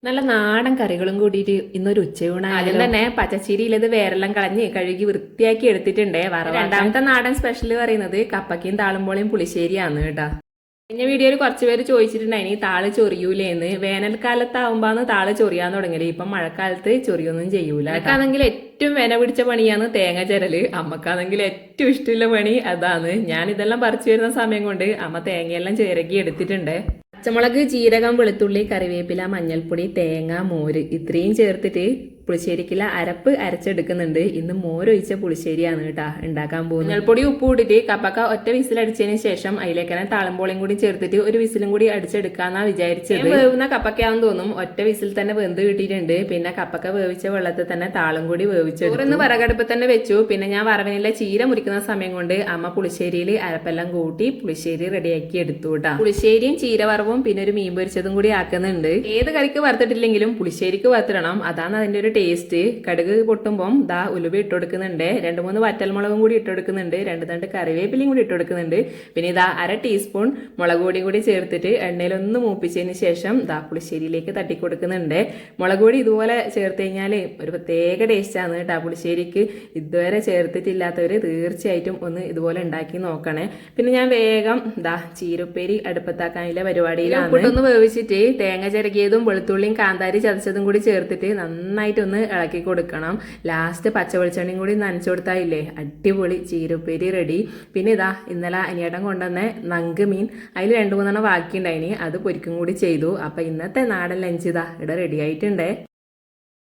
നല്ല നാടൻ കറികളും കൂടിയിട്ട് ഇന്നൊരു ഉച്ചയൂണ്. ആദ്യം തന്നെ പച്ചച്ചീരിയിലത് വേരെല്ലാം കളഞ്ഞ് കഴുകി വൃത്തിയാക്കി എടുത്തിട്ടുണ്ടേ. രണ്ടാമത്തെ നാടൻ സ്പെഷ്യൽ പറയുന്നത് കപ്പക്കയും താളുമ്പോളയും പുളിശ്ശേരിയാണ് കേട്ടോ. കഴിഞ്ഞ വീഡിയോയിൽ കുറച്ച് പേര് ചോദിച്ചിട്ടുണ്ടായിനി താള് ചൊറിയൂലേന്ന്. വേനൽക്കാലത്താവുമ്പോന്ന് താള് ചൊറിയാൻ തുടങ്ങല്. ഇപ്പം മഴക്കാലത്ത് ചൊറിയൊന്നും ചെയ്യൂല. അതൊക്കെയാണെങ്കിൽ ഏറ്റവും വില പിടിച്ച പണിയാണ് തേങ്ങ ചിരല്. അമ്മക്കാണെങ്കിൽ ഏറ്റവും ഇഷ്ടമുള്ള പണി അതാണ്. ഞാൻ ഇതെല്ലാം പറിച്ചു വരുന്ന സമയം കൊണ്ട് അമ്മ തേങ്ങയെല്ലാം ചിരകി എടുത്തിട്ടുണ്ട്. പച്ചമുളക്, ജീരകം, വെളുത്തുള്ളി, കറിവേപ്പില, മഞ്ഞൾപ്പൊടി, തേങ്ങ, മോര് ഇത്രയും ചേർത്തിട്ട് പുളിശ്ശേരിക്കുള്ള അരപ്പ് അരച്ചെടുക്കുന്നുണ്ട്. ഇന്ന് മോരൊഴിച്ച പുളിശ്ശേരിയാണ് കേട്ടാ ഉണ്ടാക്കാൻ പോകുന്നത്. മഞ്ഞൾപ്പൊടി ഉപ്പ് ഇട്ടിട്ട് കപ്പക്ക ഒറ്റ വിസിലടിച്ചതിന് ശേഷം അതിലേക്കാണ് താളമ്പോളയും കൂടി ചേർത്തിട്ട് ഒരു വിസിലും കൂടി അടിച്ചെടുക്കാന്നാ വിചാരിച്ചത്. വേവുന്ന കപ്പക്കയാന്ന് തോന്നും. ഒറ്റ വിസിൽ തന്നെ വെന്ത് കിട്ടിയിട്ടുണ്ട്. പിന്നെ കപ്പക്ക വേവിച്ച വെള്ളത്തിൽ തന്നെ താളും കൂടി വേവിച്ചെടുത്തു. ചോറിന്ന് വിറകടുപ്പ് തന്നെ വെച്ചു. പിന്നെ ഞാൻ വറവിനിലെ ചീര മുറിക്കുന്ന സമയം കൊണ്ട് അമ്മ പുളിശ്ശേരിയിൽ അരപ്പെല്ലാം കൂട്ടി പുളിശ്ശേരി റെഡിയാക്കി എടുത്തു കേട്ടാ. പുളിശ്ശേരിയും ചീര വറവും പിന്നെ ഒരു മീൻ പൊരിച്ചതും കൂടി ആക്കുന്നുണ്ട്. ഏത് കറിക്ക് വറുത്തിട്ടില്ലെങ്കിലും പുളിശ്ശേരിക്ക് വറുത്തിടണം. അതാണ് അതിന്റെ ഒരു ടേസ്റ്റ്. കടുക് പൊട്ടുമ്പം ദാ ഉലുവ ഇട്ട് കൊടുക്കുന്നുണ്ട്. 2-3 വറ്റൽമുളകും കൂടി ഇട്ട് കൊടുക്കുന്നുണ്ട്. 2 തണ്ട് കറിവേപ്പിലയും കൂടി ഇട്ട് കൊടുക്കുന്നുണ്ട്. പിന്നെ ഇതാ 1/2 ടീസ്പൂൺ മുളക് പൊടിയും കൂടി ചേർത്തിട്ട് എണ്ണയിലൊന്ന് മൂപ്പിച്ചതിന് ശേഷം ദാ പുളിശ്ശേരിയിലേക്ക് തട്ടി കൊടുക്കുന്നുണ്ട്. മുളക് പൊടി ഇതുപോലെ ചേർത്ത് കഴിഞ്ഞാൽ ഒരു പ്രത്യേക ടേസ്റ്റാണ് കേട്ടോ പുളിശ്ശേരിക്ക്. ഇതുവരെ ചേർത്തിട്ടില്ലാത്തവർ തീർച്ചയായിട്ടും ഒന്ന് ഇതുപോലെ ഉണ്ടാക്കി നോക്കണേ. പിന്നെ ഞാൻ വേഗം ദാ ചീരുപ്പേരി അടുപ്പത്താക്കാനുള്ള പരിപാടിയിലാണ്. ഉപ്പിട്ടൊന്ന് വേവിച്ചിട്ട് തേങ്ങ ചിരകിയതും വെളുത്തുള്ളിയും കാന്താരി ചതച്ചതും കൂടി ചേർത്തിട്ട് നന്നായിട്ട് ഒന്ന് ഇളക്കി കൊടുക്കണം. ലാസ്റ്റ് പച്ചവെളിച്ചെണ്ണയും കൂടി നനച്ചു കൊടുത്തായില്ലേ അടിപൊളി ചീരുപ്പേരി റെഡി. പിന്നെ ഇതാ ഇന്നലെ അനിയേട്ടൻ കൊണ്ടുവന്ന നങ്ക് മീൻ അതിൽ 2-3 ബാക്കി ഉണ്ടായിനി. അത് പൊരിക്കും കൂടി ചെയ്തു. അപ്പൊ ഇന്നത്തെ നാടൻ ലഞ്ച് ഇതാ ഇവിടെ റെഡി ആയിട്ടുണ്ട്.